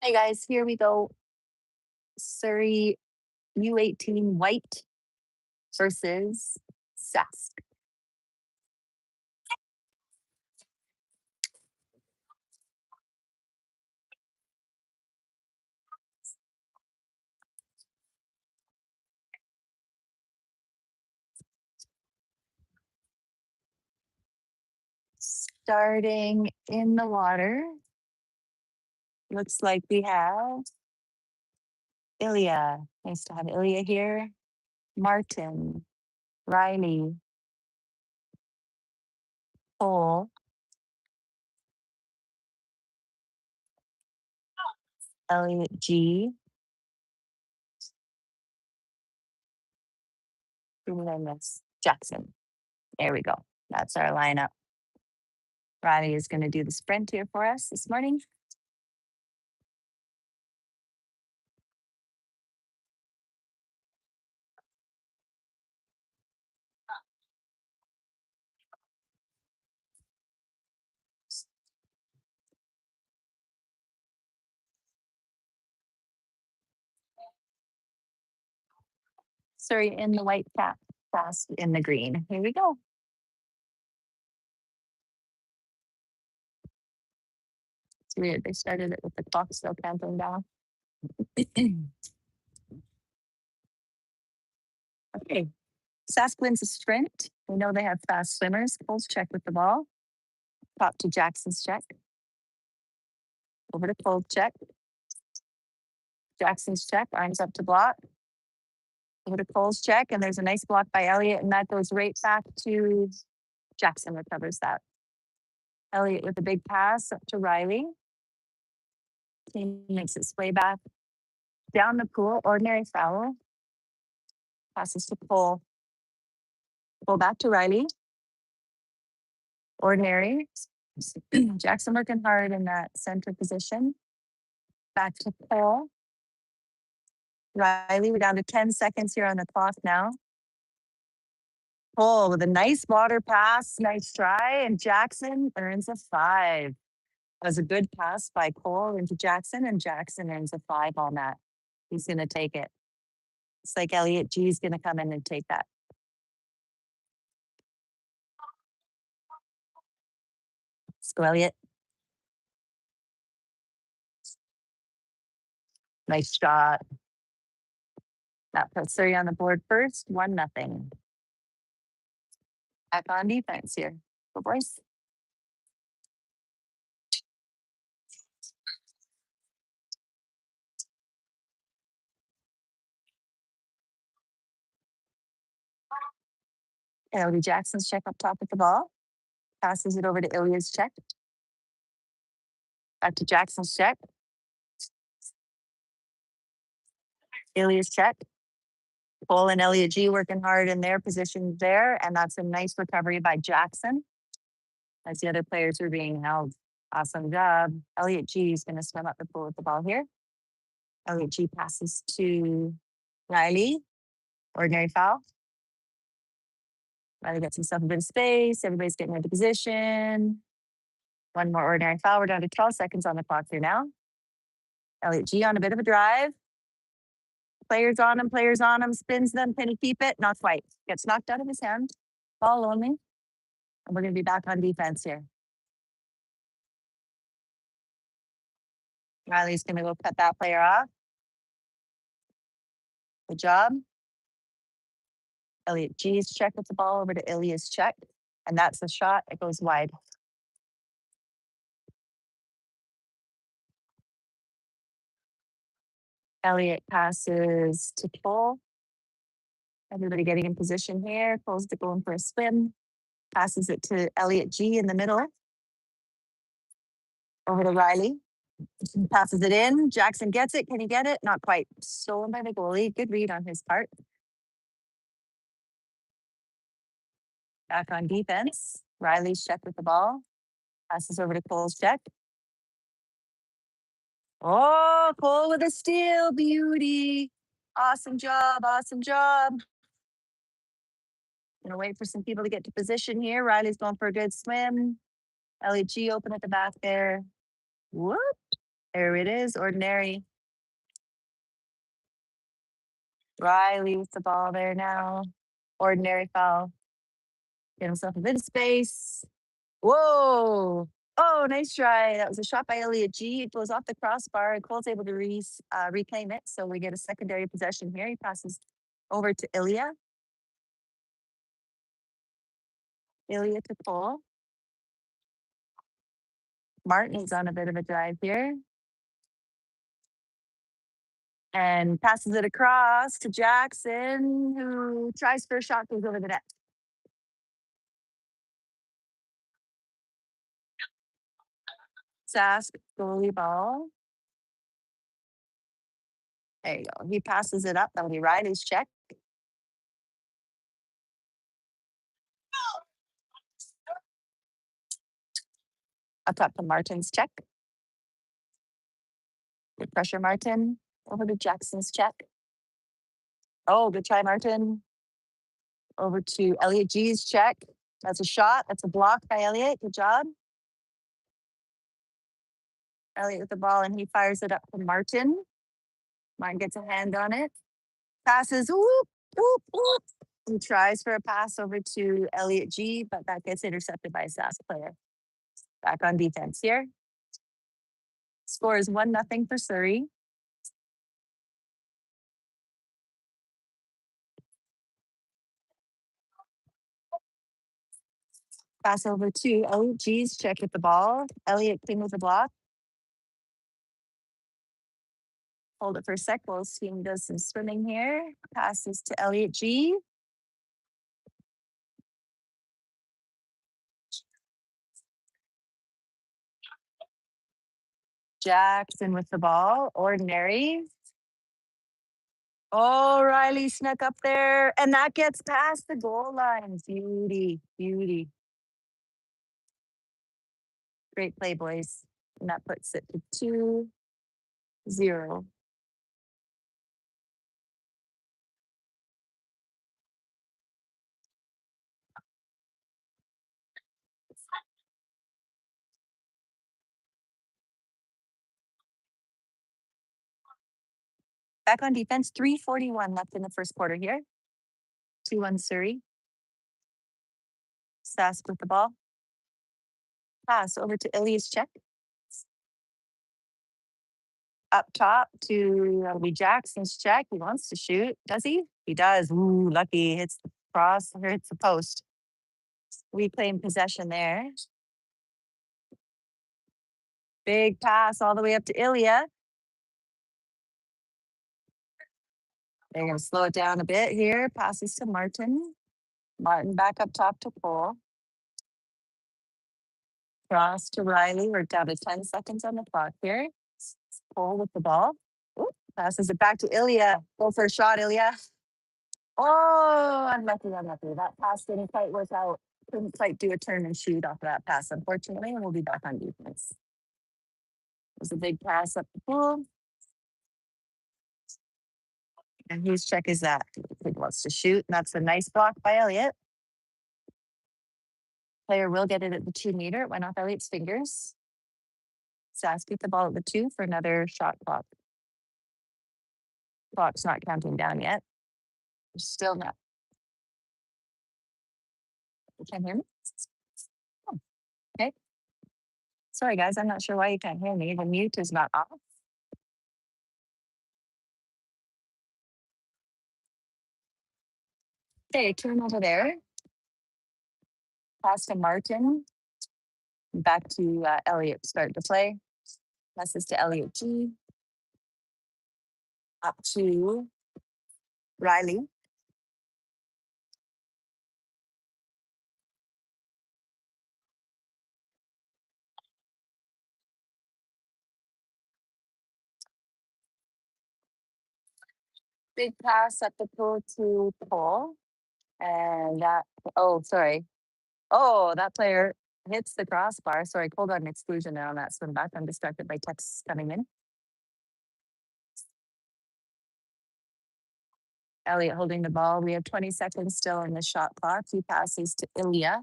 Hey guys, here we go. Surrey U18 white versus Sask. Starting in the water, looks like we have Ilya. Nice to have Ilya here. Martin, Riley, Cole, Elliot G. Who did I miss? Jackson. There we go. That's our lineup. Riley is going to do the sprint here for us this morning. Sorry, in the white cap, fast in the green. Here we go. It's weird. They started it with the clock still counting down. Okay. Sask wins a sprint. We know they have fast swimmers. Cole's check with the ball. Top to Jackson's check. Over to Cole's check. Jackson's check. Arms up to block. Over to Cole's check. And there's a nice block by Elliot. And that goes right back to Jackson, recovers that. Elliot with a big pass up to Riley. Team makes its way back down the pool. Ordinary foul. Passes to Cole. Cole back to Riley. Ordinary. Jackson working hard in that center position. Back to Cole. Riley, we're down to 10 seconds here on the clock now. Cole with a nice water pass, nice try, and Jackson earns a 5. That was a good pass by Cole into Jackson, and Jackson earns a 5 on that. He's going to take it. It's like Elliot G is going to come in and take that. Let's go, Elliot. Nice shot. That puts Surrey on the board first, 1-0. Back on defense here. Go, boys. It'll be Jackson's check up top with the ball. Passes it over to Ilya's check. Back to Jackson's check. Ilya's check. Cole and Elliot G working hard in their positions there. And that's a nice recovery by Jackson. As the other players are being held. Awesome job. Elliot G is going to swim up the pool with the ball here. Elliot G passes to Riley. Ordinary foul. Riley gets himself a bit of space. Everybody's getting into position. One more ordinary foul. We're down to 12 seconds on the clock here now. Elliot G on a bit of a drive. Players on him, spins them. Can he keep it? Not quite. Gets knocked out of his hand. Ball only. And we're going to be back on defense here. Riley's going to go cut that player off. Good job. Elliot G's check with the ball over to Ilya's check. And that's the shot. It goes wide. Elliot passes to Cole. Everybody getting in position here. Cole's going for a swim. Passes it to Elliot G in the middle. Over to Riley. Passes it in. Jackson gets it. Can he get it? Not quite. Stolen by the goalie. Good read on his part. Back on defense. Riley's check with the ball. Passes over to Cole's check. Oh, Cole with a steal. Beauty. Awesome job. Awesome job. Gonna wait for some people to get to position here. Riley's going for a good swim. Elliot G open at the back there. Whoop. There it is. Ordinary. Riley with the ball there now. Ordinary foul. Get himself a bit of space. Whoa. Oh, nice try. That was a shot by Elliot G. It goes off the crossbar. And Cole's able to reclaim it. So we get a secondary possession here. He passes over to Ilya. Ilya to Cole. Martin's on a bit of a drive here. And passes it across to Jackson, who tries for a shot, goes over the net. Sask, goalie ball. There you go. He passes it up. That'll be Riley's check. Up top to Martin's check. Good pressure, Martin. Over to Jackson's check. Oh, good try, Martin. Over to Elliot G's check. That's a shot. That's a block by Elliot. Good job. Elliot with the ball, and he fires it up to Martin. Martin gets a hand on it. Passes. Whoop, whoop, whoop. He tries for a pass over to Elliot G, but that gets intercepted by a Sask player. Back on defense here. Score is 1-0 for Surrey. Pass over to Elliot G's check with the ball. Elliot King with the block. Hold it for a sec while his team does some swimming here. Passes to Elliot G. Jackson with the ball. Ordinary. Oh, Riley snuck up there. And that gets past the goal line. Beauty, beauty. Great play, boys. And that puts it to 2-0. Back on defense, 3:41 left in the first quarter here. 2-1 Surrey. Sask with the ball. Pass over to Ilya's check. Up top to that'll be Jackson's check. He wants to shoot. Does he? He does. Ooh, lucky. Hits the cross or hits the post. We claim possession there. Big pass all the way up to Ilya. They're going to slow it down a bit here. Passes to Martin. Martin back up top to Cole. Cross to Riley. We're down to 10 seconds on the clock here. Cole with the ball. Ooh, passes it back to Ilya. Go for a shot, Ilya. Oh, unlucky, unlucky. That pass didn't quite work out. Couldn't quite do a turn and shoot off of that pass, unfortunately, and we'll be back on defense. It was a big pass up the pool. And whose check is that? He wants to shoot, and that's a nice block by Elliot. Player will get it at the 2-meter. It went off Elliot's fingers. Sask beat the ball at the 2 for another shot clock. Clock's not counting down yet. Still not. You can't hear me? Oh, okay. Sorry, guys. I'm not sure why you can't hear me. The mute is not off. Okay, turn over there. Pass to Martin. Back to Elliot. Start to play. Passes to Elliot G. Up to Riley. Big pass at the pool to Paul. And that, oh, sorry. Oh, that player hits the crossbar. Sorry, Cole got an exclusion there on that swim back. I'm distracted by texts coming in. Elliot holding the ball. We have 20 seconds still in the shot clock. He passes to Ilya.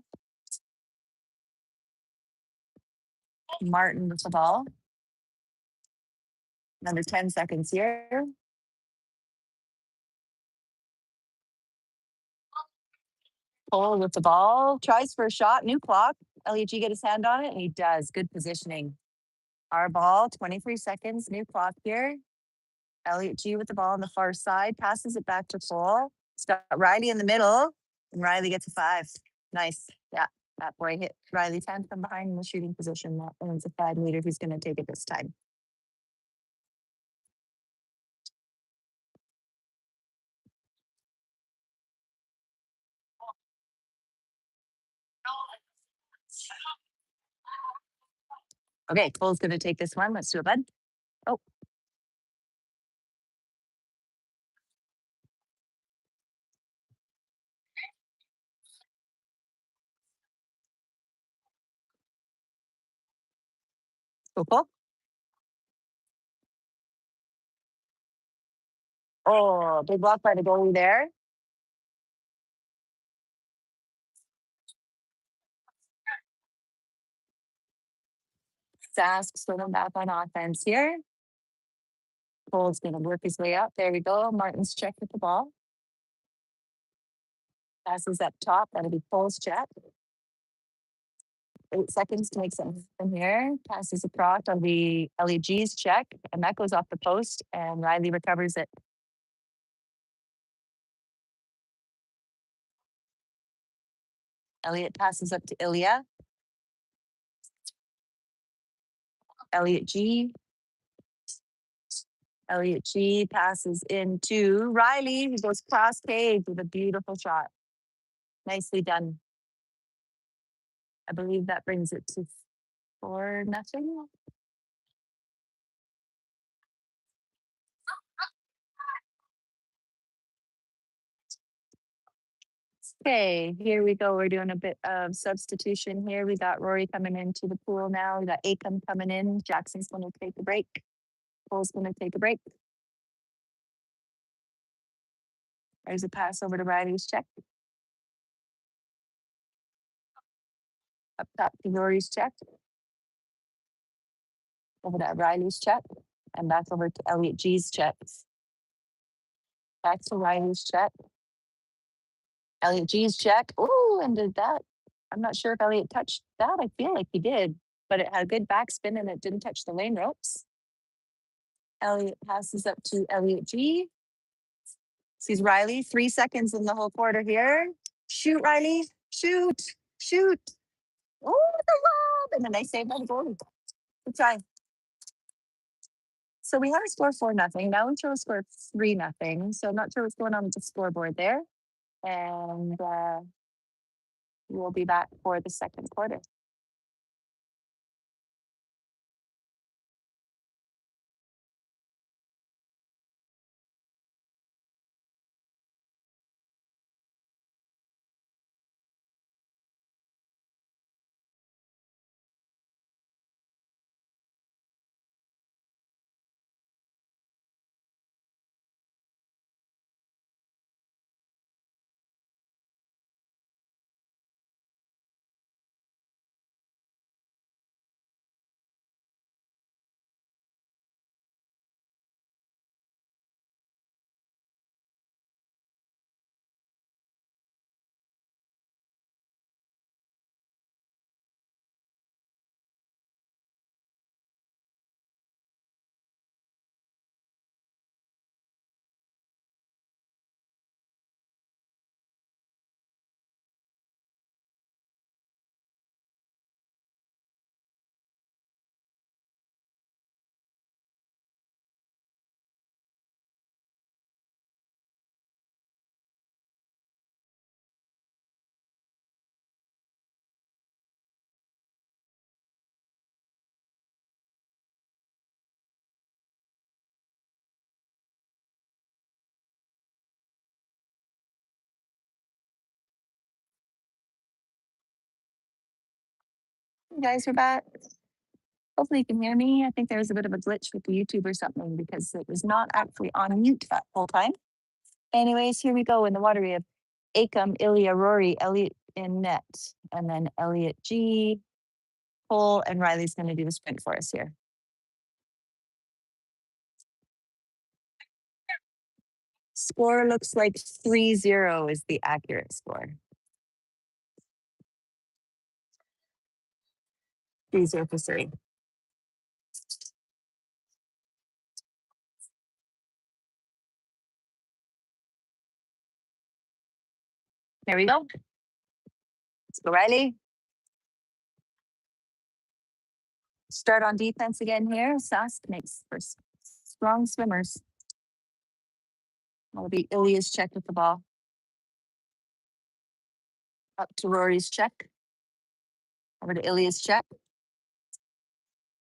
Martin with the ball. Another 10 seconds here. Cole with the ball. Tries for a shot. New clock. Elliot G get his hand on it, and he does. Good positioning. Our ball, 23 seconds. New clock here. Elliot G with the ball on the far side. Passes it back to Cole. It's got Riley in the middle, and Riley gets a 5. Nice. Yeah, that boy hit Riley's hand from behind in the shooting position. That one's a 5-meter. Who's going to take it this time? Okay, Cole's going to take this one. Let's do it, bud. Oh. Cole. Oh, big block by the goalie there. Sask swimming back on offense here. Cole's going to work his way up. There we go. Martin's check with the ball. Passes up top. That'll be Cole's check. 8 seconds to make something from here. Passes across on the LEG's check, and that goes off the post, and Riley recovers it. Elliot passes up to Ilya. Elliot G. Elliot G passes into Riley, who goes cross cage with a beautiful shot. Nicely done. I believe that brings it to 4-0. Okay, here we go. We're doing a bit of substitution here. We got Rory coming into the pool now. We got Acom coming in. Jackson's going to take a break. Cole's going to take a break. There's a pass over to Riley's check. Up top to Rory's check. Over to Riley's check. And back over to Elliot G's check. Back to Riley's check. Elliot G's check. Oh, and did that. I'm not sure if Elliot touched that. I feel like he did, but it had a good backspin and it didn't touch the lane ropes. Elliot passes up to Elliot G. Sees Riley. 3 seconds in the whole quarter here. Shoot, Riley. Shoot. Shoot. Oh, the lob. And then they save by the goalie. Good try. So we had a score 4-0. Now we show a score 3-0. So I'm not sure what's going on with the scoreboard there. And we'll be back for the second quarter. You guys are back. Hopefully you can hear me. I think there was a bit of a glitch with the YouTube or something because it was not actually on mute that whole time. Anyways, here we go in the water. We have Acom, Ilya, Rory, Elliot in net, and then Elliot G, Cole, and Riley's going to do the sprint for us here. Score looks like 3-0 is the accurate score. 3-0 for Surrey. There we go. Let's go, Riley. Start on defense again here. Sask makes for strong swimmers. That'll be Ilya's check with the ball. Up to Rory's check. Over to Ilya's check.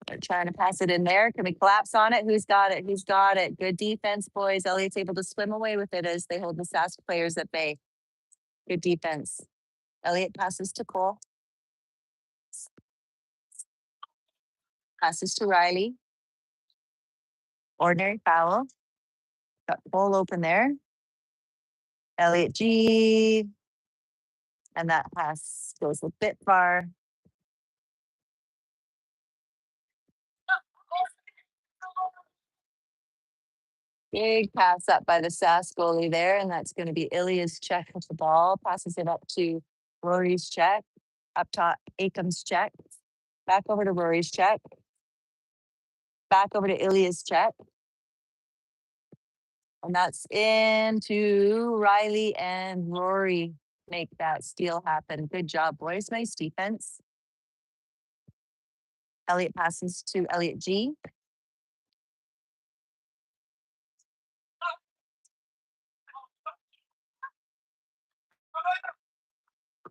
They're trying to pass it in there. Can we collapse on it? Who's got it? Who's got it? Good defense, boys. Elliot's able to swim away with it as they hold the Sask players at bay. Good defense. Elliot passes to Cole. Passes to Riley. Ordinary foul. Got Cole open there. Elliot G. And that pass goes a bit far. Big pass up by the Sask goalie there, and that's going to be Ilya's check with the ball. Passes it up to Rory's check. Up top, Acom's check. Back over to Rory's check. Back over to Ilya's check. And that's into Riley and Rory. Make that steal happen. Good job, boys. Nice defense. Elliot passes to Elliot G.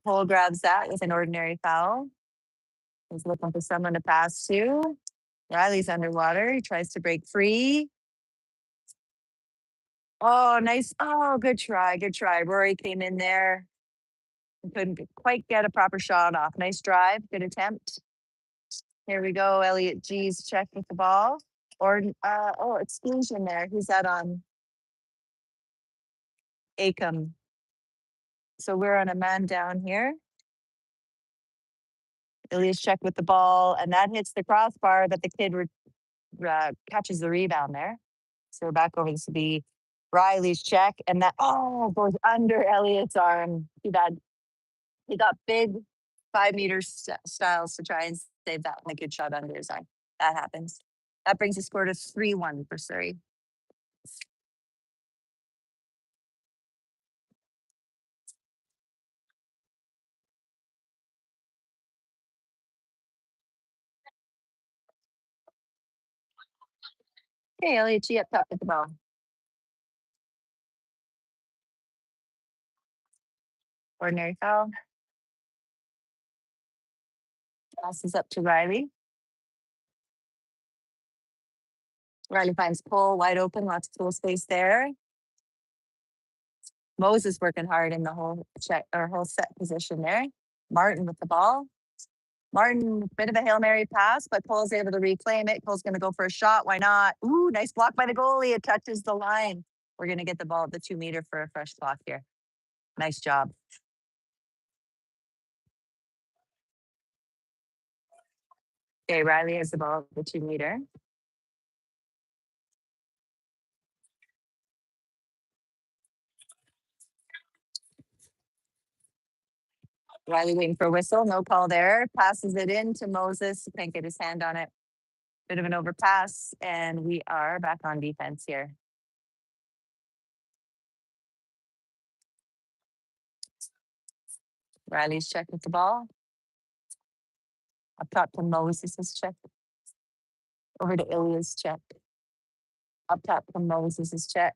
Cole grabs that with an ordinary foul. He's looking for someone to pass to. Riley's underwater. He tries to break free. Oh, nice. Oh, good try. Good try. Rory came in there. Couldn't quite get a proper shot off. Nice drive. Good attempt. Here we go. Elliot G's check with the ball. Or exclusion there. Who's that on? Acom. So we're on a man down here. Ilya's check with the ball, and that hits the crossbar, but the kid catches the rebound there. So we're back over. This will be Riley's check, and that goes under Elliot's arm. He got big 5-meter styles to try and save that one. A good shot under his arm. That happens. That brings the score to 3-1 for Surrey. Okay, Elliot G up top with the ball. Ordinary foul. Passes up to Riley. Riley finds Cole wide open, lots of full space there. Moses working hard in the whole check or whole set position there. Martin with the ball. Martin, bit of a Hail Mary pass, but Cole's able to reclaim it. Cole's going to go for a shot. Why not? Ooh, nice block by the goalie. It touches the line. We're going to get the ball at the 2-meter for a fresh block here. Nice job. Okay, Riley has the ball at the 2-meter. Riley waiting for a whistle. No call there. Passes it in to Moses. Can't get his hand on it. Bit of an overpass. And we are back on defense here. Riley's check with the ball. Up top to Moses' check. Over to Ilya's check. Up top to Moses' check.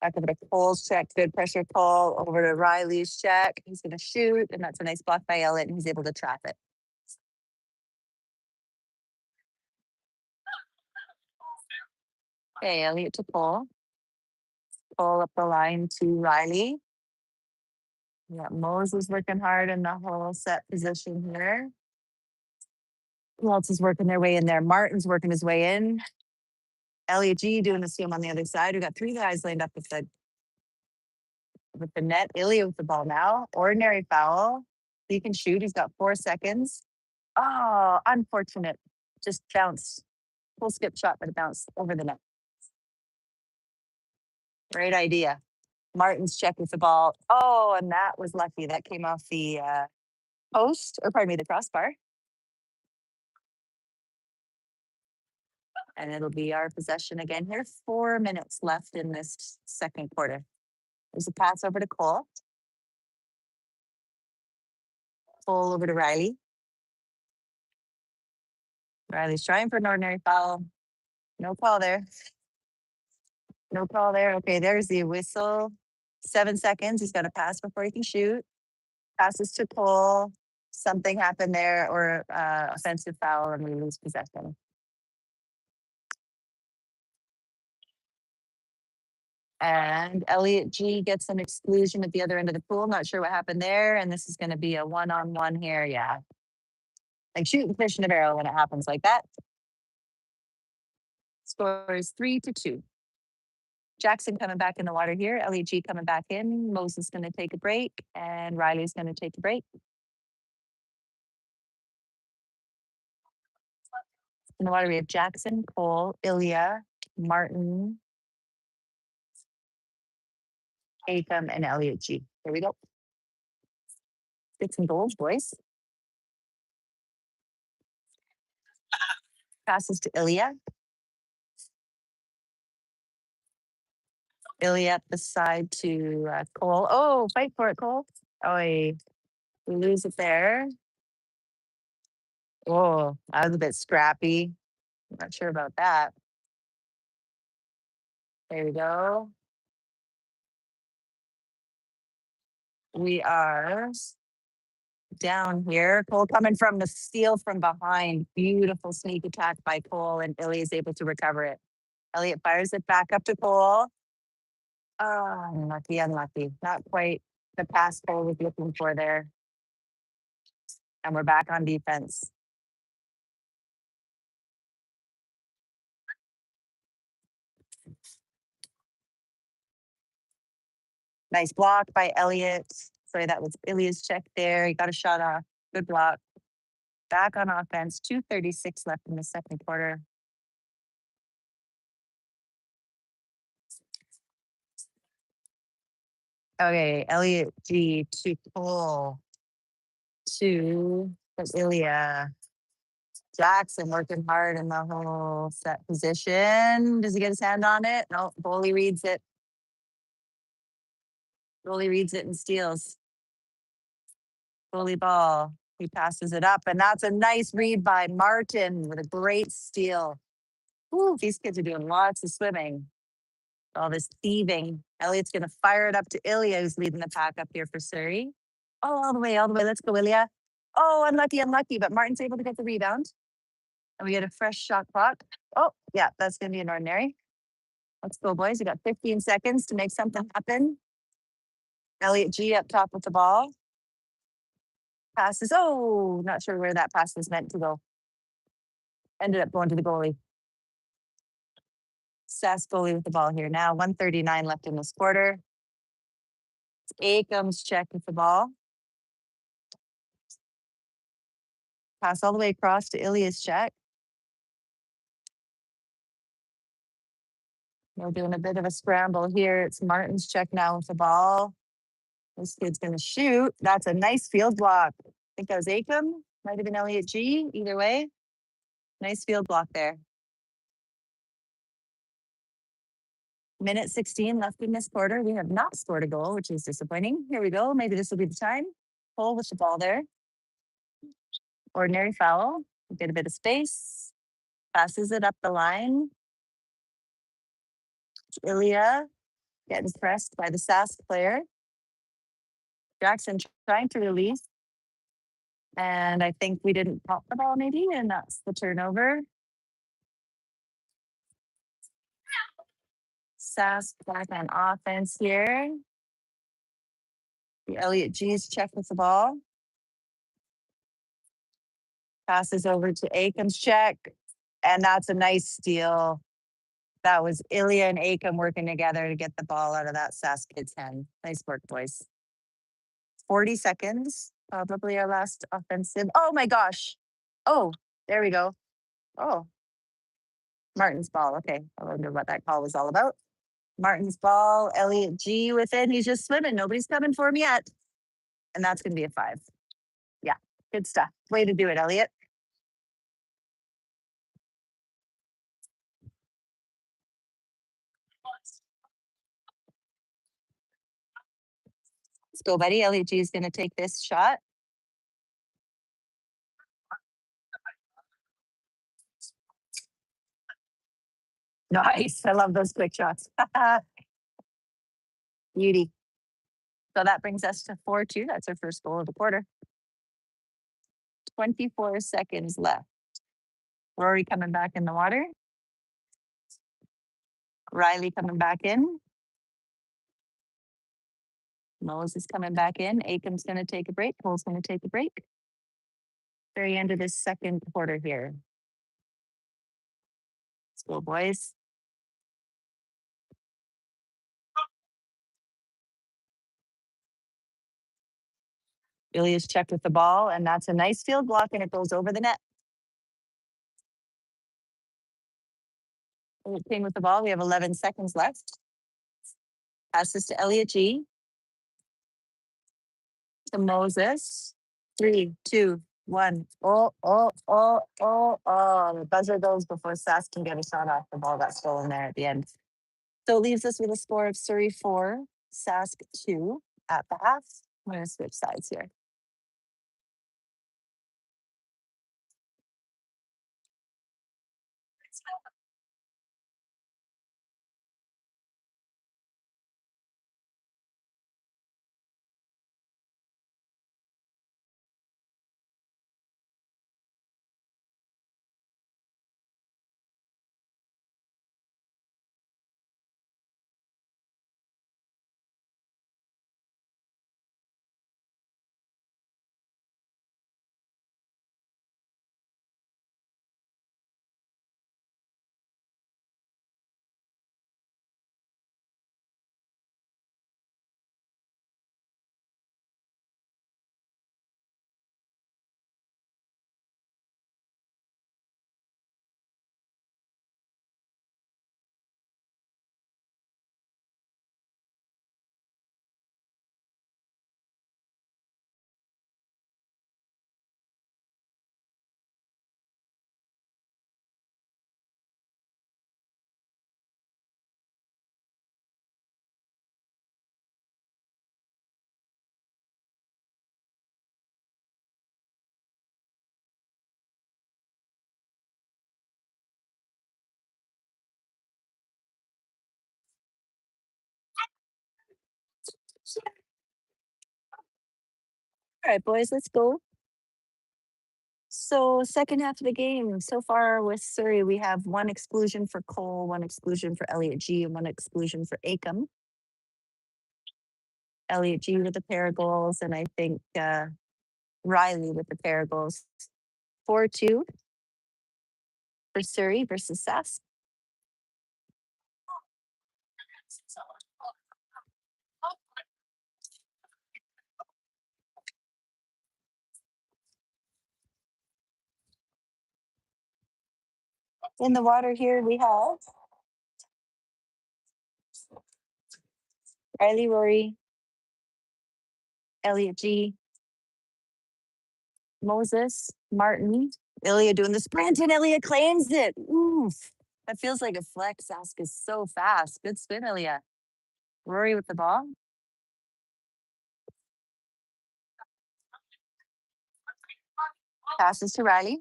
Back over to Cole's check. Good pressure Cole. Over to Riley's check. He's going to shoot. And that's a nice block by Elliot. And he's able to trap it. Okay, Elliot to Cole. Cole up the line to Riley. Yeah, Moses working hard in the whole set position here. Who else is working their way in there? Martin's working his way in. Elliot G doing the steam on the other side. We got 3 guys lined up with the with the net. Ilya with the ball now. Ordinary foul. He can shoot. He's got 4 seconds. Oh, unfortunate. Just bounced. Full skip shot, but it bounced over the net. Great idea. Martin's check with the ball. Oh, and that was lucky. That came off the post, or pardon me, the crossbar. And it'll be our possession again here. 4 minutes left in this second quarter. There's a pass over to Cole. Cole over to Riley. Riley's trying for an ordinary foul. No call there. No call there. Okay, there's the whistle. 7 seconds. He's got to pass before he can shoot. Passes to Cole. Something happened there, or offensive foul, and we lose possession. And Elliot G gets an exclusion at the other end of the pool. Not sure what happened there. And this is going to be a one-on-one here. Yeah. Like shooting fish in a barrel when it happens like that. Score is 3-2. Jackson coming back in the water here. Elliot G coming back in. Moses going to take a break. And Riley's going to take a break. In the water, we have Jackson, Cole, Ilya, Martin, Akam, and Elliot G. Here we go. Get some goals, boys. Passes to Ilya. Ilya up the side to Cole. Oh, fight for it, Cole. Oh, we lose it there. Oh, that was a bit scrappy. I'm not sure about that. There we go. We are down here. Cole coming from the steal from behind. Beautiful sneak attack by Cole, and Ilya is able to recover it. Elliot fires it back up to Cole. Oh, unlucky. Not quite the pass Cole was looking for there. And we're back on defense. Nice block by Elliot. Sorry, that was Ilya's check there. He got a shot off. Good block. Back on offense. 2:36 left in the second quarter. Okay, Elliot G to Cole to Ilya. Jackson working hard in the whole set position. Does he get his hand on it? No, goalie reads it. Goalie reads it and steals. Goalie ball. He passes it up, and that's a nice read by Martin with a great steal. Ooh, these kids are doing lots of swimming. All this thieving. Elliot's going to fire it up to Ilya, who's leading the pack up here for Surrey. Oh, all the way. Let's go, Ilya. Oh, unlucky. But Martin's able to get the rebound. And we get a fresh shot clock. Oh, yeah, that's going to be an ordinary. Let's go, boys. We got 15 seconds to make something happen. Elliot G up top with the ball. Passes. Oh, not sure where that pass was meant to go. Ended up going to the goalie. Sask goalie with the ball here now. 1:39 left in this quarter. Akam's check with the ball. Pass all the way across to Ilya's check. We're doing a bit of a scramble here. It's Martin's check now with the ball. This kid's going to shoot. That's a nice field block. I think that was Akam. Might have been Elliot G. Either way. Nice field block there. Minute 16 left in this quarter. We have not scored a goal, which is disappointing. Here we go. Maybe this will be the time. Cole with the ball there. Ordinary foul. Get a bit of space. Passes it up the line. Ilya getting pressed by the Sask player. Jackson trying to release. And I think we didn't pop the ball maybe, and that's the turnover. Sask back on offense here. The Elliot G's check with the ball. Passes over to Akam's check. And that's a nice steal. That was Ilya and Akam working together to get the ball out of that Sask kid's hand. Nice work, boys. 40 seconds, probably our last offensive. Oh my gosh. Oh, there we go. Oh, Martin's ball. Okay. I wonder what that call was all about. Martin's ball, Elliot G with it. He's just swimming. Nobody's coming for him yet. And that's going to be a 5. Yeah, good stuff. Way to do it, Elliot. Let's go, buddy. Elliot G is going to take this shot. Nice. I love those quick shots. Beauty. So that brings us to 4-2. That's our first goal of the quarter. 24 seconds left. Rory coming back in the water. Riley coming back in. Moses coming back in. Akam's going to take a break. Cole's going to take a break. Very end of this second quarter here. Let's go, boys. Ilya's checked with the ball, and that's a nice field block, and it goes over the net. King with the ball. We have 11 seconds left. Passes to Elliot G. To Moses. 3, 2, 1. Oh. The buzzer goes before Sask can get a shot off. The ball got stolen there at the end. So it leaves us with a score of Surrey 4, Sask 2 at the half. I'm going to switch sides here. All right, boys, let's go. So second half of the game, so far with Surrey, we have 1 exclusion for Cole, 1 exclusion for Elliot G, and 1 exclusion for Akam. Elliot G with a pair of goals, and I think Riley with a pair of goals. 4-2 for Surrey versus Sask. In the water here, we have Riley, Rory, Elliot G, Moses, Martin, Ilya doing the sprint, and Ilya claims it. Oof. That feels like a flex. Sask is so fast. Good spin, Ilya. Rory with the ball. Passes to Riley.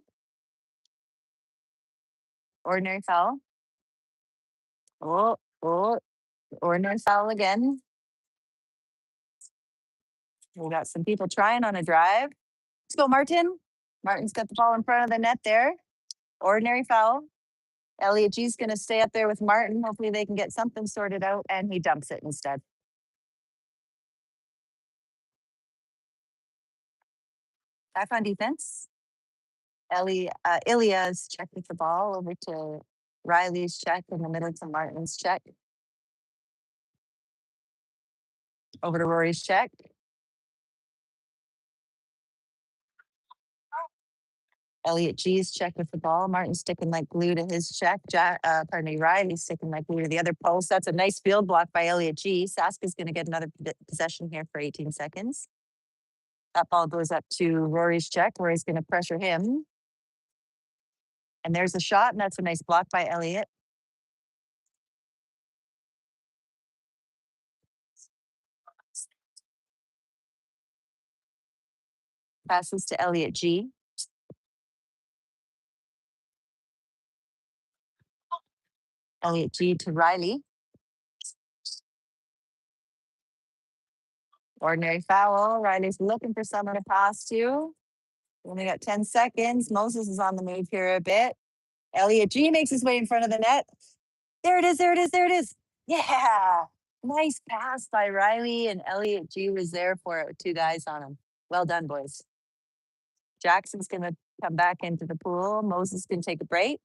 Ordinary foul. Oh, ordinary foul again. We got some people trying on a drive. Let's go, Martin. Martin's got the ball in front of the net there. Ordinary foul. Elliot G's going to stay up there with Martin. Hopefully they can get something sorted out, and he dumps it instead. Back on defense. Ilya's checked with the ball over to Riley's check in the middle to Martin's check. Over to Rory's check. Elliot G's check with the ball. Martin sticking like glue to his check. Riley's sticking like glue to the other post. That's a nice field block by Elliot G. Sask is going to get another possession here for 18 seconds. That ball goes up to Rory's check. Rory's going to pressure him. And there's a shot, and that's a nice block by Elliot. Passes to Elliot G. Elliot G to Riley. Ordinary foul. Riley's looking for someone to pass to. Only got 10 seconds. Moses is on the move here a bit. Elliot G makes his way in front of the net. There it is, there it is, there it is. Yeah. Nice pass by Riley, and Elliot G was there for it with two guys on him. Well done, boys. Jackson's going to come back into the pool. Moses can take a break.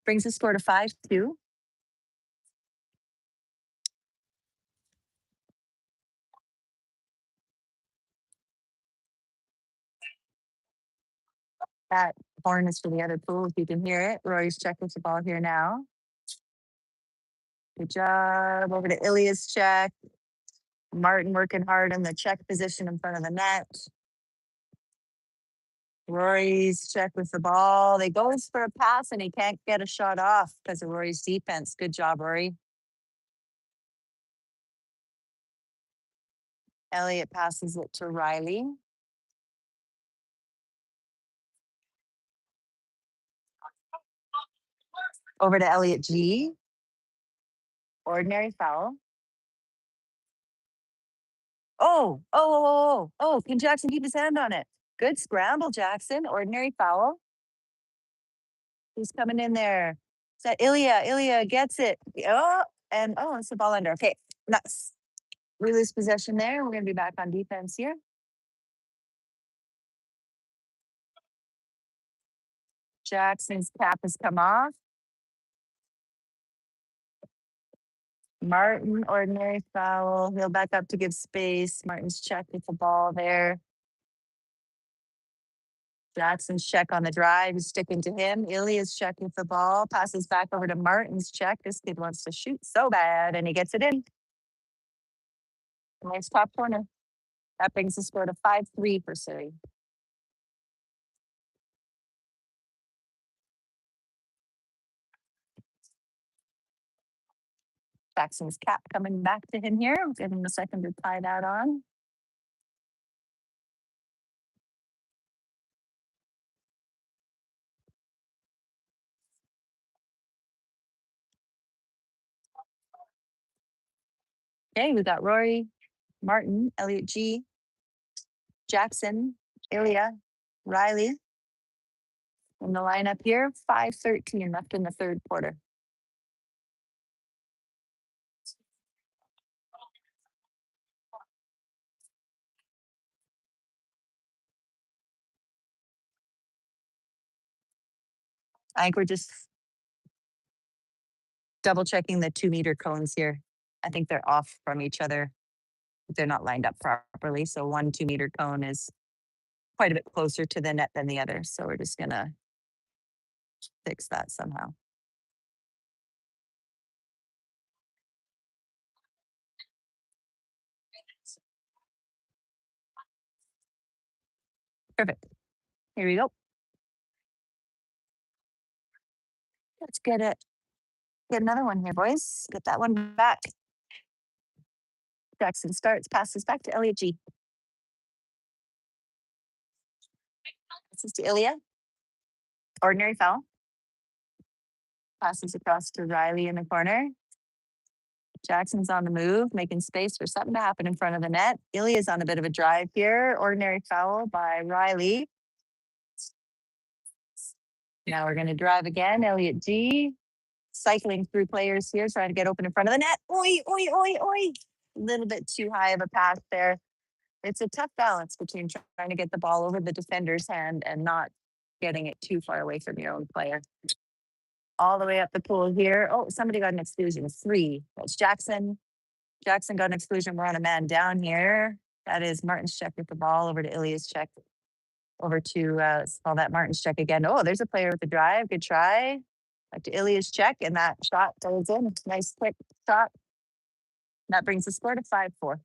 Brings the score to 5-2. That horn is for the other pool, if you can hear it. Rory's checking the ball here now. Good job. Over to Ilya's check. Martin working hard in the check position in front of the net. Rory's check with the ball. They goes for a pass, and he can't get a shot off because of Rory's defense. Good job, Rory. Elliot passes it to Riley. Over to Elliot G. Ordinary foul. Oh, can Jackson keep his hand on it? Good scramble, Jackson. Ordinary foul. Who's coming in there? Is that Ilya? Ilya gets it. It's the ball under. Okay, nuts. We lose possession there. We're going to be back on defense here. Jackson's cap has come off. Martin, ordinary foul. He'll back up to give space. Martin's check with the ball there. Jackson's check on the drive is sticking to him. Ilya's check with the ball. Passes back over to Martin's check. This kid wants to shoot so bad, and he gets it in. Nice top corner. That brings the score to 5-3 for Surrey. Jackson's cap coming back to him here. We'll give him a second to tie that on. Okay, we got Rory, Martin, Elliot G, Jackson, Ilya, Riley in the lineup here. 5:13 left in the third quarter. I think we're just double checking the 2-meter cones here. I think they're off from each other. They're not lined up properly. So one 2-meter cone is quite a bit closer to the net than the other. So we're just gonna fix that somehow. Perfect. Here we go. Let's get another one here, boys. Get that one back. Jackson starts, passes back to Elliot G. This is to Ilya. Ordinary foul. Passes across to Riley in the corner. Jackson's on the move, making space for something to happen in front of the net. Ilya's on a bit of a drive here. Ordinary foul by Riley. Now we're going to drive again. Elliot G. Cycling through players here, trying to get open in front of the net. Oi, oi, oi, oi. A little bit too high of a pass there. It's a tough balance between trying to get the ball over the defender's hand and not getting it too far away from your own player. All the way up the pool here. Oh, somebody got an exclusion. 3. That's Jackson. Jackson got an exclusion. We're on a man down here. That is Martin's check with the ball over to Ilya's check. Over to call that Martin's check again. Oh, there's a player with the drive. Good try. Back to Ilya's check, and that shot goes in. Nice quick shot. That brings the score to 5-4.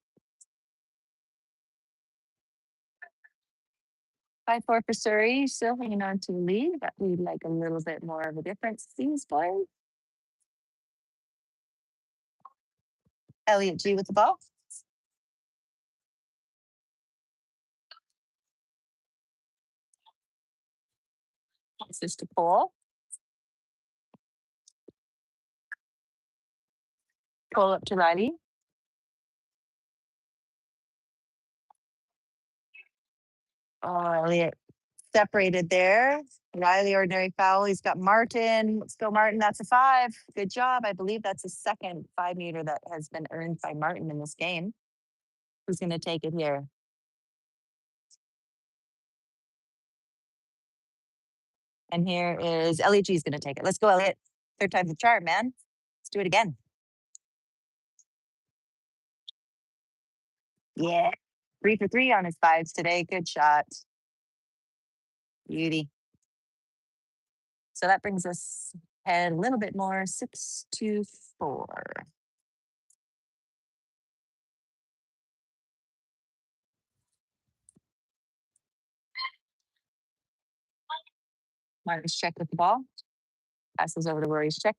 5-4 for Surrey. Still hanging on to the lead, but we'd like a little bit more of a difference these boys. Elliot G with the ball. This is to Cole. Cole up to Riley. Oh, Elliot separated there. Riley, ordinary foul. He's got Martin. Let's go, Martin. That's a 5. Good job. I believe that's a second 5-meter that has been earned by Martin in this game. Who's going to take it here? And here is Elliot G is going to take it. Let's go, Elliot. 3rd time's the charm, man. Let's do it again. Yeah. 3 for 3 on his 5s today. Good shot. Beauty. So that brings us ahead a little bit more, 6-4. Martin's check with the ball. Passes over to Rory's check.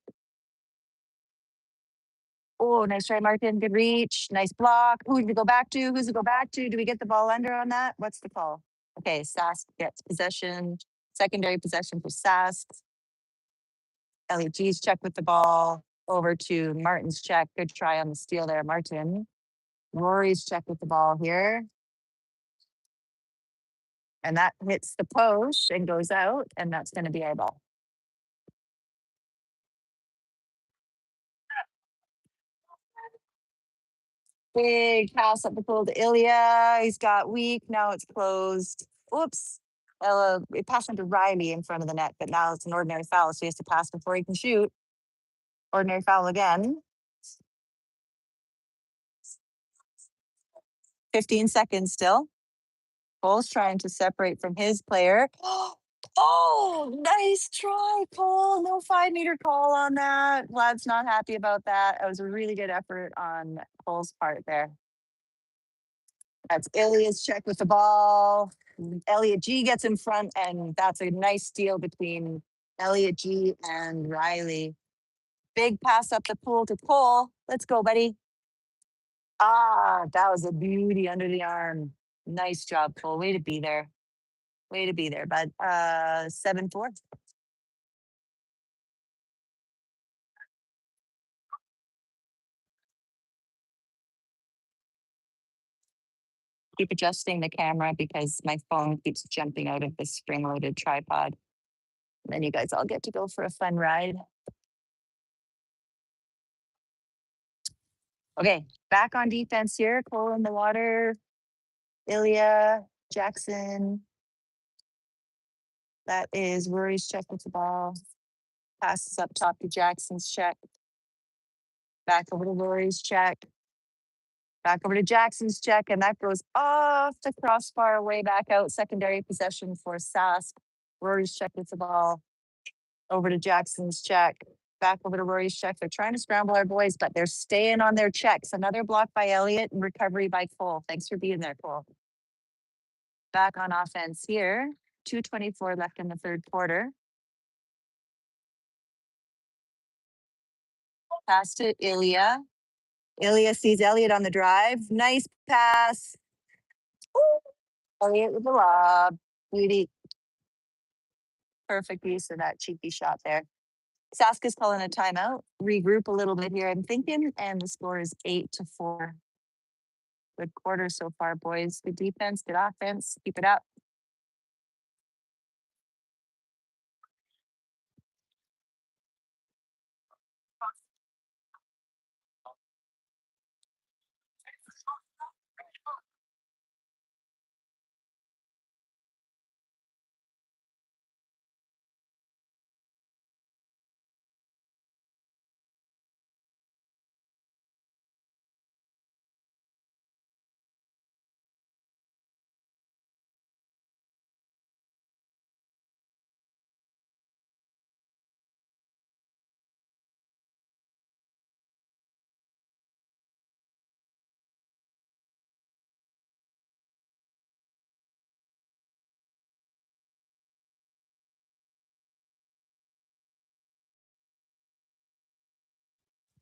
Oh, nice try, Martin. Good reach. Nice block. Who did it go back to? Who's it go back to? Do we get the ball under on that? What's the call? Okay, Sask gets possession. Secondary possession for Sask. LEG's check with the ball. Over to Martin's check. Good try on the steal there, Martin. Rory's check with the ball here. And that hits the post and goes out, and that's going to be our ball. Big pass up the pool to Ilya. He's got weak. Now it's closed. Whoops. It passed into Riley in front of the net, but now it's an ordinary foul, so he has to pass before he can shoot. Ordinary foul again. 15 seconds still. Cole's trying to separate from his player. Oh, nice try, Cole. No 5-meter call on that. Vlad's not happy about that. That was a really good effort on Cole's part there. That's Ilya's check with the ball. Elliot G gets in front, and that's a nice steal between Elliot G and Riley. Big pass up the pool to Cole. Let's go, buddy. Ah, that was a beauty under the arm. Nice job, Cole. Way to be there. Way to be there, bud. 7-4. Keep adjusting the camera because my phone keeps jumping out of the spring-loaded tripod. And then you guys all get to go for a fun ride. Okay, back on defense here. Cole in the water. Ilya, Jackson. That is Rory's check with the ball. Passes up top to Jackson's check. Back over to Rory's check. Back over to Jackson's check, and that goes off the crossbar way back out. Secondary possession for Sask. Rory's check with the ball. Over to Jackson's check. Back over to Rory's check. They're trying to scramble our boys, but they're staying on their checks. Another block by Elliot and recovery by Cole. Thanks for being there, Cole. Back on offense here. 2:24 left in the 3rd quarter. Pass to Ilya. Ilya sees Elliot on the drive. Nice pass. Ooh. Elliot with the lob. Beauty. Perfect use of that cheeky shot there. Sask is calling a timeout. Regroup a little bit here, I'm thinking, and the score is 8-4. Good quarter so far, boys. Good defense, good offense. Keep it up.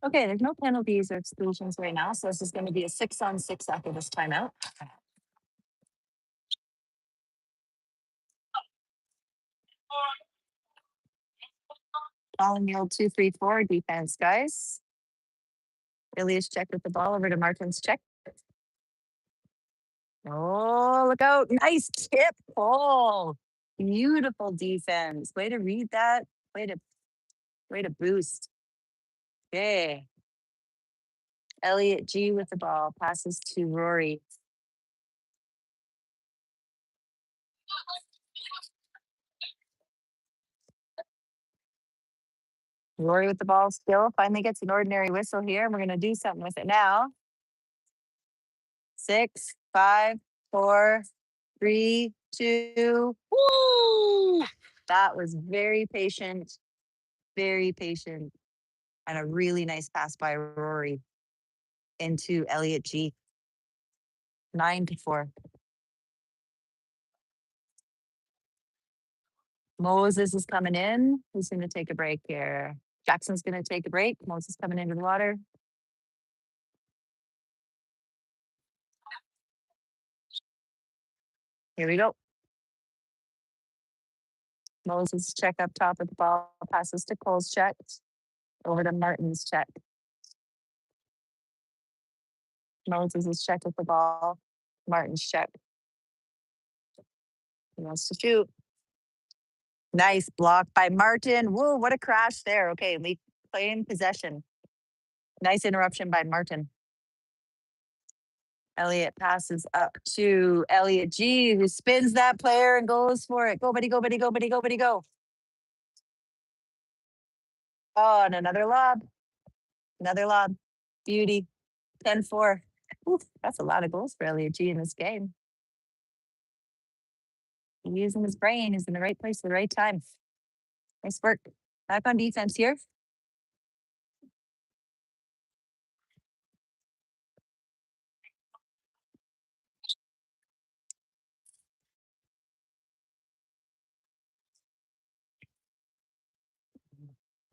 Okay, there's no penalties or exclusions right now, so this is going to be a 6-on-6 after this timeout. Ball and yield 2-3-4 defense, guys. Ilias check with the ball over to Martin's check. Oh, look out. Nice tip. Oh, beautiful defense. Way to read that. Way to boost. Okay. Elliot G with the ball. Passes to Rory. Rory with the ball still. Finally gets an ordinary whistle here. And we're going to do something with it now. 6, 5, 4, 3, 2. Woo! That was very patient. Very patient. And a really nice pass by Rory into Elliot G. 9-4. Moses is coming in. Who's going to take a break here? Jackson's going to take a break. Moses coming into the water. Here we go. Moses check up top with the ball. Passes to Cole's check. Over to Martin's check. Moses is check with the ball. Martin's check. He wants to shoot. Nice block by Martin. Whoa, what a crash there. Okay, we play in possession. Nice interruption by Martin. Elliot passes up to Elliot G, who spins that player and goes for it. Go, buddy, go, buddy, go, buddy, go, buddy, go. Oh, and another lob. Another lob. Beauty. 10-4. Oof, that's a lot of goals for Elliot G in this game. He's using his brain. He's in the right place at the right time. Nice work. Back on defense here.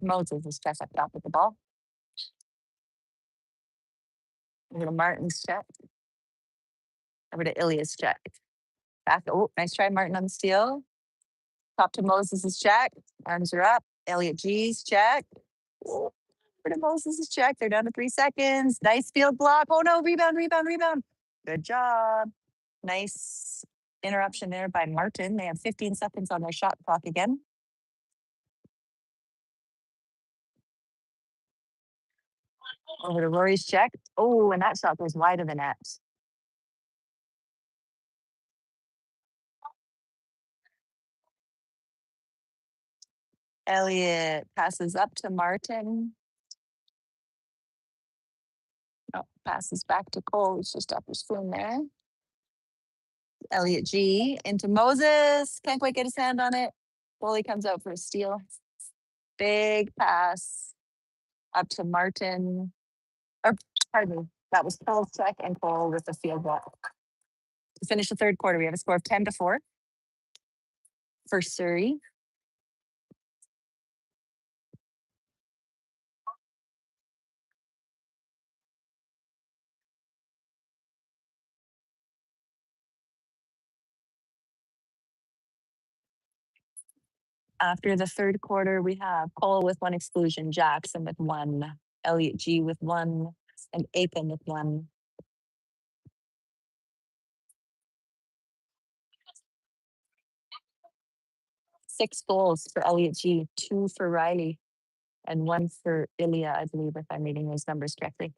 Moses is just up top with the ball. Over to Martin's check. Over to Ilias check. Back. Oh, nice try, Martin on the steal. Top to Moses' check. Arms are up. Elliot G's check. Over to Moses' check. They're down to 3 seconds. Nice field block. Oh no, rebound, rebound, rebound. Good job. Nice interruption there by Martin. They have 15 seconds on their shot clock again. Over to Rory's check. Oh, and that shot goes wide of the net. Elliot passes up to Martin. Oh, passes back to Cole. It's just up his spoon there. Elliot G into Moses. Can't quite get his hand on it. Goalie comes out for a steal. Big pass up to Martin. Or pardon me, that was Cole's check and Cole with the field goal. To finish the third quarter, we have a score of 10-4 for Surrey. After the third quarter, we have Cole with 1 exclusion, Jackson with 1, Elliot G with 1, and Apin with 1. Six goals for Elliot G, 2 for Riley, and 1 for Ilya, I believe, if I'm reading those numbers correctly.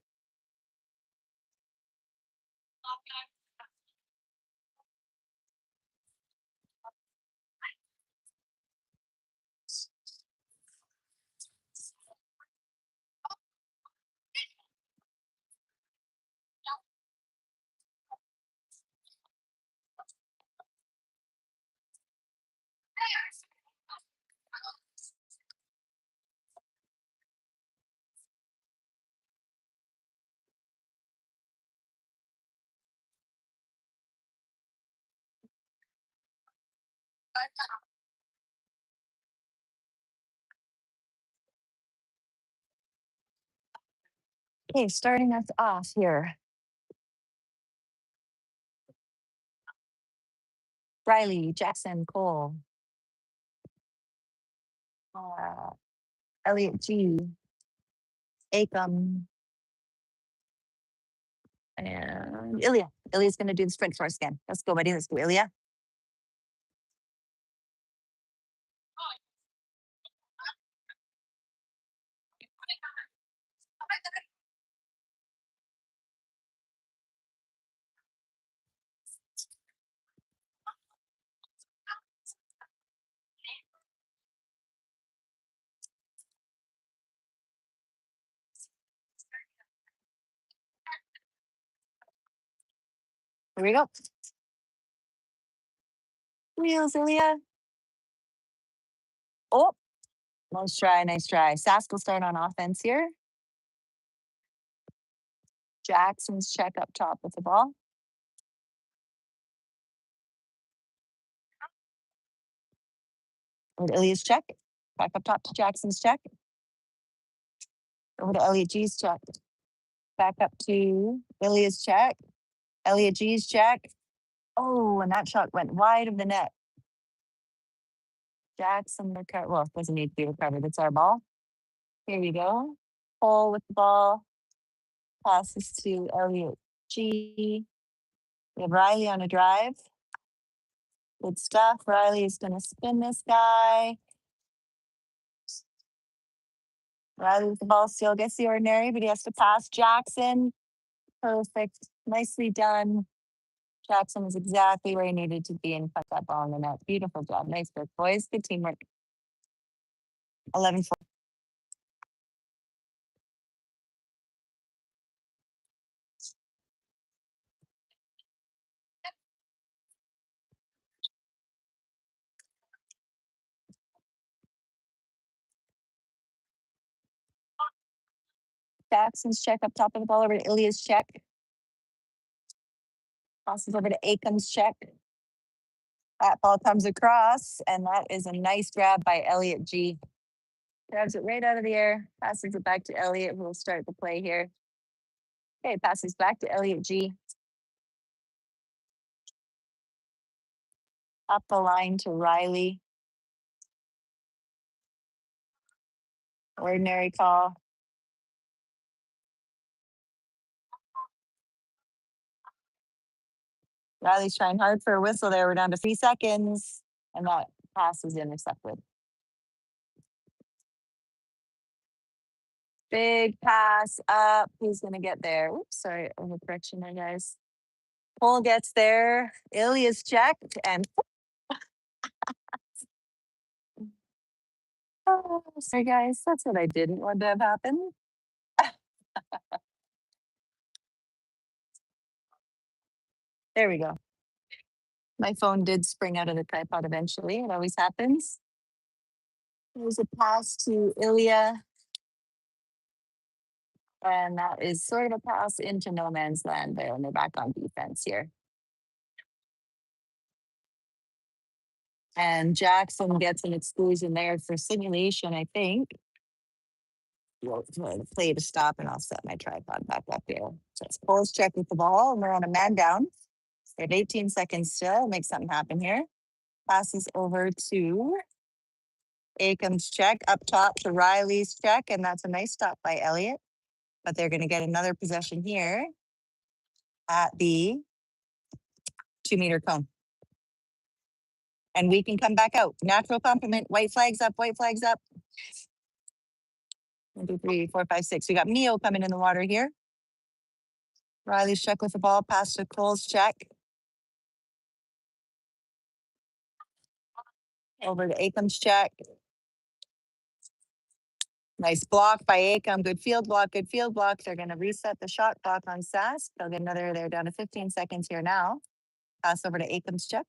Okay, starting us off here. Riley, Jackson, Cole, uh, Elliot G, Acom, and Ilya. Ilya's going to do the sprint for us again. Let's go, buddy. Let's go, Ilya. Here we go. Wheels, Ilya. Oh, nice try, nice try. Sask will start on offense here. Jackson's check up top with the ball. Over to Ilya's check. Back up top to Jackson's check. Over to Elliot G's check. Back up to Ilya's check. Elliot G's check. Oh, and that shot went wide of the net. Jackson recovered. Well, it doesn't need to be recovered. It's our ball. Here we go. Cole with the ball. Passes to Elliot G. We have Riley on a drive. Good stuff. Riley is going to spin this guy. Riley with the ball still gets the ordinary, but he has to pass Jackson. Perfect. Nicely done. Jackson was exactly where he needed to be and put that ball in the net. Beautiful job. Nice work, boys. Good teamwork. 11-4. Jackson's check up top of the ball over to Ilya's check. Passes over to Akam's check. That ball comes across, and that is a nice grab by Elliot G. Grabs it right out of the air, passes it back to Elliot, who will start the play here. Okay, passes back to Elliot G. Up the line to Riley. Ordinary call. Riley's trying hard for a whistle there. We're down to 3 seconds, and that pass is intercepted. Big pass up. Who's going to get there? Oops, sorry, overcorrection there, guys. Cole gets there. Ilya's checked, and oh, sorry, guys. That's what I didn't want to have happen. There we go. My phone did spring out of the tripod eventually. It always happens. There's a pass to Ilya. And that is sort of a pass into no man's land there, and they're back on defense here. And Jackson gets an exclusion there for simulation, I think. Well, the play to stop, and I'll set my tripod back up here. So it's Cole's check with the ball, and we're on a man down. They have 18 seconds still. Make something happen here. Passes over to Akam's check up top to Riley's check, and that's a nice stop by Elliot. But they're going to get another possession here at the 2-meter cone. And we can come back out. Natural compliment. White flags up. White flags up. 1, 2, 3, 4, 5, 6. We got Mio coming in the water here. Riley's check with the ball. Pass to Cole's check. Over to Akam's check. Nice block by Akam. Good field block. Good field block. They're going to reset the shot clock on Sask. They'll get another. They're down to 15 seconds here now. Pass over to Akam's check.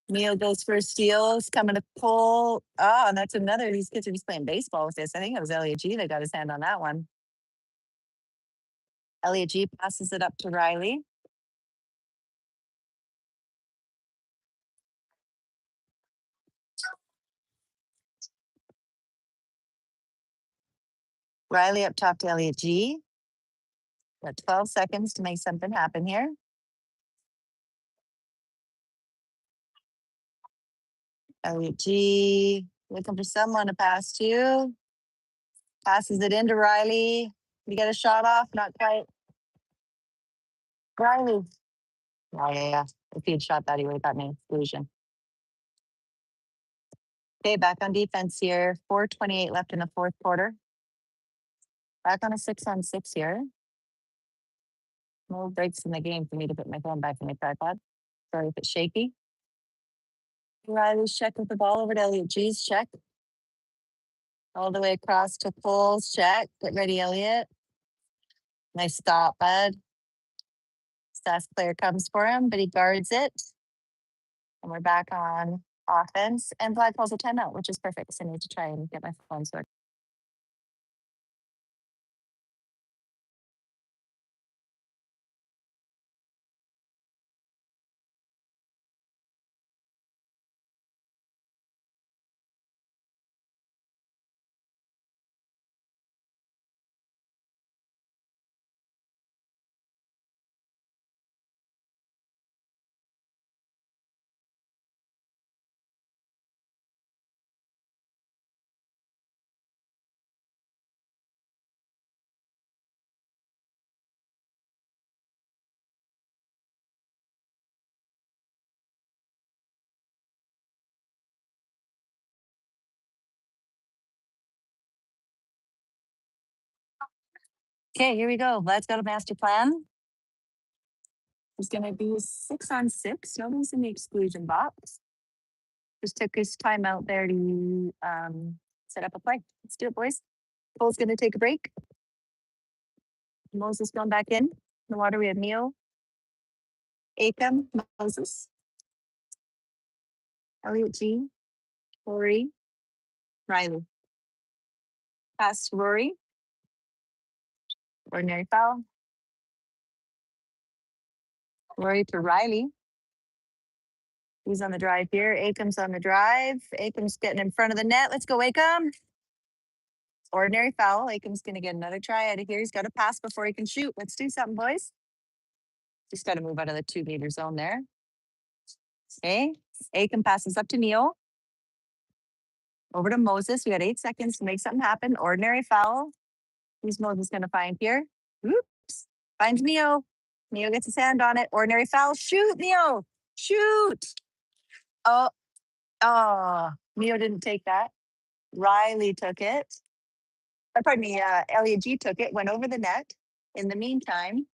Mio goes for steals, coming to pull. Oh, and that's another. These kids are just playing baseball with this. I think it was Elliot G that got his hand on that one. Elliot G passes it up to Riley. Riley up top to Elliot G. Got 12 seconds to make something happen here. Elliot G. Looking for someone to pass to. Passes it into Riley. You get a shot off, not quite. Riley. Yeah. If he had shot that, he would have gotten an exclusion. Okay, back on defense here. 4:28 left in the fourth quarter. Back on a 6-on-6 here. No breaks in the game for me to put my phone back in my tripod. Sorry if it's shaky. Riley's check with the ball over to Elliot G's check. All the way across to Cole's check. Get ready, Elliot. Nice stop, bud. Sask player comes for him, but he guards it. And we're back on offense. And Vlad calls a timeout, which is perfect. So I need to try and get my phone sorted. Okay, here we go. Vlad's got a master plan. He's going to be 6-on-6. Nobody's in the exclusion box. Just took his time out there to set up a play. Let's do it, boys. Cole's going to take a break. Moses going back in the water. We have Neil, Akam, Moses, Elliot G, Rory, Riley. Pass to Rory. Ordinary foul. Rory to Riley. He's on the drive here. Akam's on the drive. Akam's getting in front of the net. Let's go, Akam. Ordinary foul. Akam's going to get another try out of here. He's got to pass before he can shoot. Let's do something, boys. Just got to move out of the 2-meter zone there. Okay. Akam passes up to Neil. Over to Moses. We got 8 seconds to make something happen. Ordinary foul. Who's Moses going to find here? Oops. Finds Neo. Neo gets his hand on it. Ordinary foul. Shoot, Neo. Shoot. Oh. Neo didn't take that. Riley took it. Pardon me. Elliot G took it. Went over the net. In the meantime,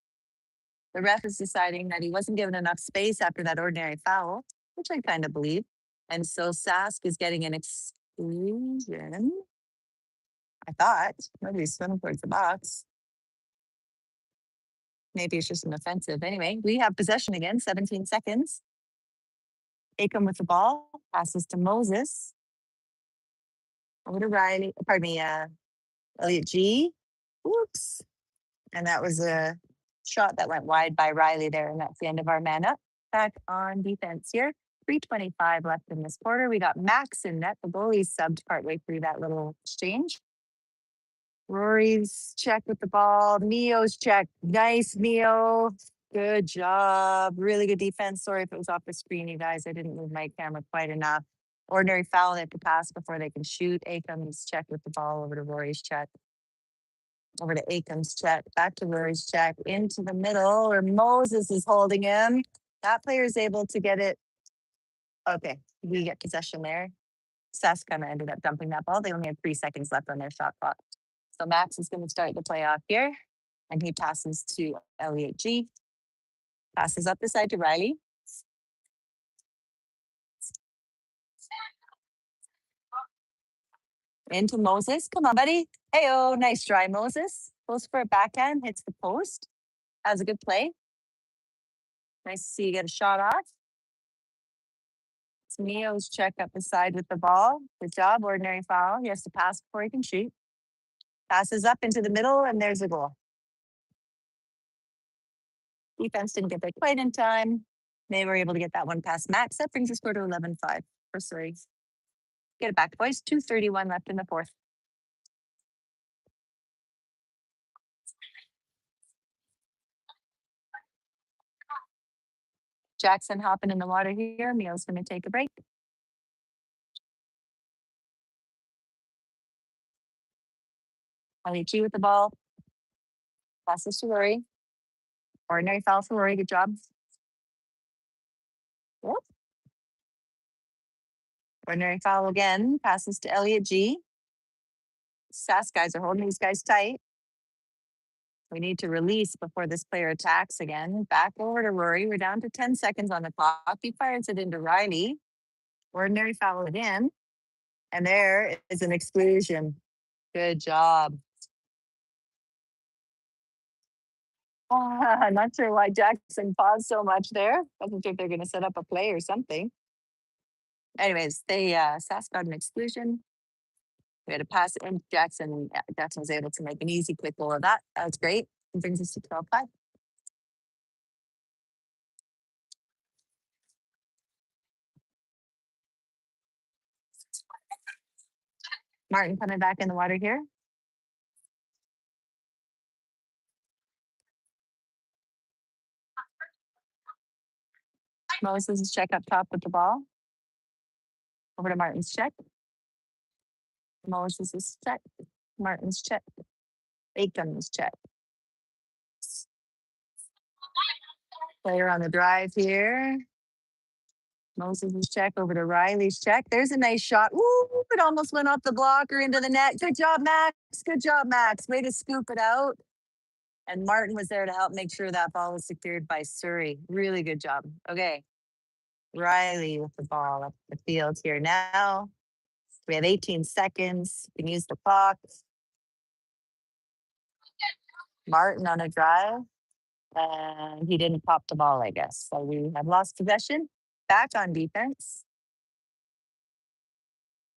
the ref is deciding that he wasn't given enough space after that ordinary foul, which I kind of believe. And so Sask is getting an exclusion. I thought. Nobody's swimming towards the box. Maybe it's just an offensive. Anyway, we have possession again, 17 seconds. Akam with the ball, passes to Moses. Over to Riley, pardon me, Elliot G. Oops. And that was a shot that went wide by Riley there, and that's the end of our man up. Back on defense here. 3:25 left in this quarter. We got Max in net. The goalie subbed partway through that little exchange. Rory's check with the ball. Neo's check. Nice, Neo. Good job. Really good defense. Sorry if it was off the screen, you guys. I didn't move my camera quite enough. Ordinary foul. They have to pass before they can shoot. Akam's check with the ball over to Rory's check. Over to Akam's check. Back to Rory's check. Into the middle where Moses is holding him. That player is able to get it. Okay. We get possession there. Sask kind of ended up dumping that ball. They only had 3 seconds left on their shot clock. So Max is going to start the play off here, and he passes to Elliot G. Passes up the side to Riley. Into Moses. Come on, buddy. Hey-oh, nice try, Moses. Goes for a backhand, hits the post. That was a good play. Nice to see you get a shot off. It's Neo's check up the side with the ball. Good job, ordinary foul. He has to pass before he can shoot. Passes up into the middle, and there's a goal. Defense didn't get there quite in time. They were able to get that one past Max. That brings the score to 11-5 for Surrey. Get it back, boys. 2:31 left in the fourth. Jackson hopping in the water here. Meal's going to take a break. Elliot G with the ball. Passes to Rory. Ordinary foul for Rory. Good job. Whoop. Ordinary foul again. Passes to Elliot G. Sask guys are holding these guys tight. We need to release before this player attacks again. Back over to Rory. We're down to 10 seconds on the clock. He fires it into Riley. Ordinary foul again. And there is an exclusion. Good job. I'm not sure why Jackson paused so much there. Wasn't sure if they're going to set up a play or something. Anyways, they Sask got an exclusion. We had a pass in Jackson. Jackson was able to make an easy, quick goal of that. That was great. It brings us to 12-5. Martin coming back in the water here. Moses' check up top with the ball. Over to Martin's check. Moses' check. Martin's check. Aiken's check. Player on the drive here. Moses' check over to Riley's check. There's a nice shot. Ooh, it almost went off the blocker into the net. Good job, Max. Good job, Max. Way to scoop it out. And Martin was there to help make sure that ball was secured by Surrey. Really good job. Okay. Riley with the ball up the field here now. We have 18 seconds. We can use the clock. Martin on a drive. And he didn't pop the ball, I guess. So we have lost possession. Back on defense.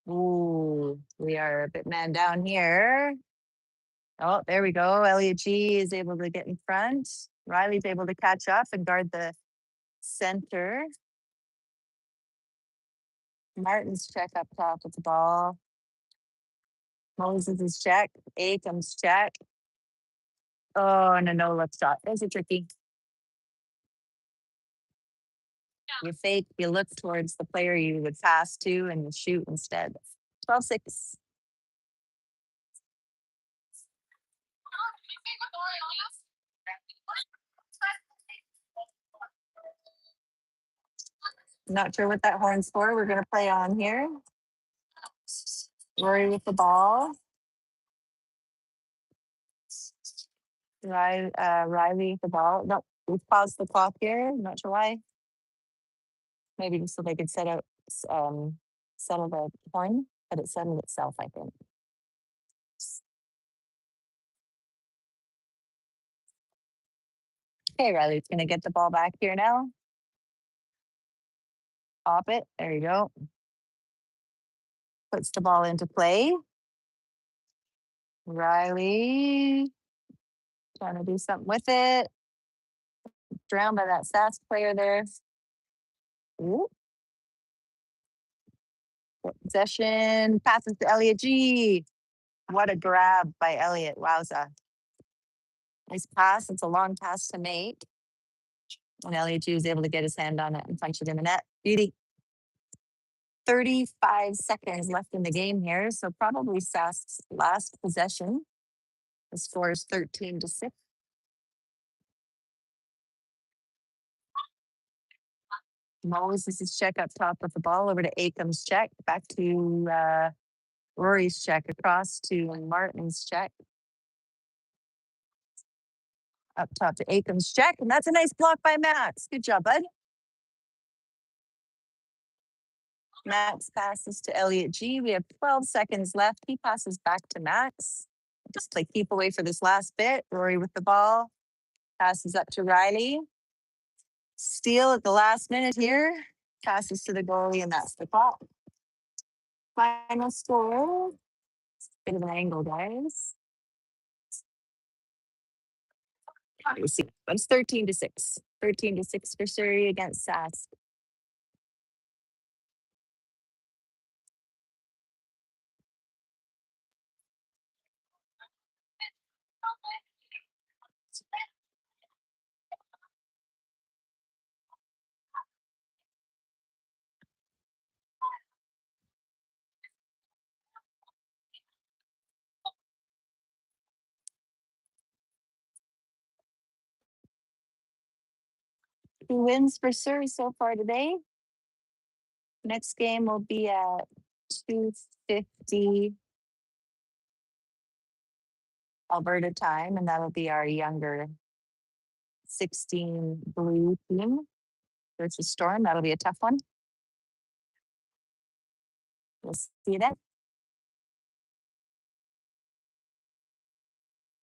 Ooh, we are a bit man down here. Oh, there we go. Elliot G is able to get in front. Riley's able to catch up and guard the center. Martin's check up top with the ball. Moses' check. Aiken's check. Oh, and a no-look shot. Those are tricky. You fake, you look towards the player you would pass to, and you shoot instead. 12-6. Not sure what that horn's for. We're going to play on here. Rory with the ball. Riley with the ball. No, we've paused the clock here. I'm not sure why. Maybe just so they could settle the horn, but it settled itself, I think. Okay, Riley's going to get the ball back here now. Pop it. There you go. Puts the ball into play. Riley trying to do something with it. Drowned by that Sask player there. Ooh. Possession. Passes to Elliot G. What a grab by Elliot. Wowza. Nice pass. It's a long pass to make. And Elliot G was able to get his hand on it and punch it in the net. Beauty. 35 seconds left in the game here. So probably Sask's last possession. The score is 13-6. Moses' check up top with the ball over to Aiken's check. Back to Rory's check across to Martin's check. Up top to Aiken's check. And that's a nice block by Max. Good job, bud. Max passes to Elliot G. We have 12 seconds left. He passes back to Max. Just like keep away for this last bit. Rory with the ball. Passes up to Riley. Steal at the last minute here. Passes to the goalie, and that's the clock. Final score. Bit of an angle, guys. Let me see. It's 13-6. 13-6 for Surrey against Sask. 2 wins for Surrey so far today. Next game will be at 2:50 Alberta time, and that'll be our younger 16 blue team versus Storm. That'll be a tough one. We'll see you then.